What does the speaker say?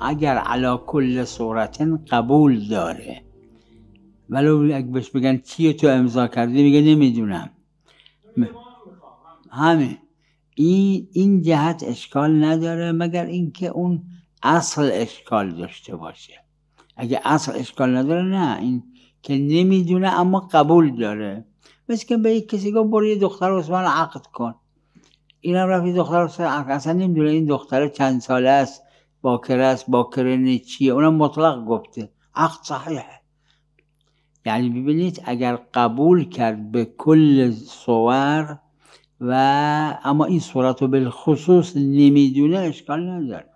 اگر علا کل صورت قبول داره، ولو اگه بهش بگن چیه تو امضا کردی میگه نمیدونم. همین این جهت اشکال نداره، مگر اینکه اون اصل اشکال داشته باشه. اگه اصل اشکال نداره نه، این که نمیدونه اما قبول داره. مثل که به یک کسی گفت برو یه دختر عثمان عقد کن، اینم رفت یه دختر عثمان عقد، اصلا نمیدونه این دختر چند ساله است، باکره است، باکره چیه، اونم مطلق گفته عقد صحیحه. یعنی ببینید اگر قبول کرد به کل صور و اما این صورت رو بالخصوص نمیدونه اشکال نداره.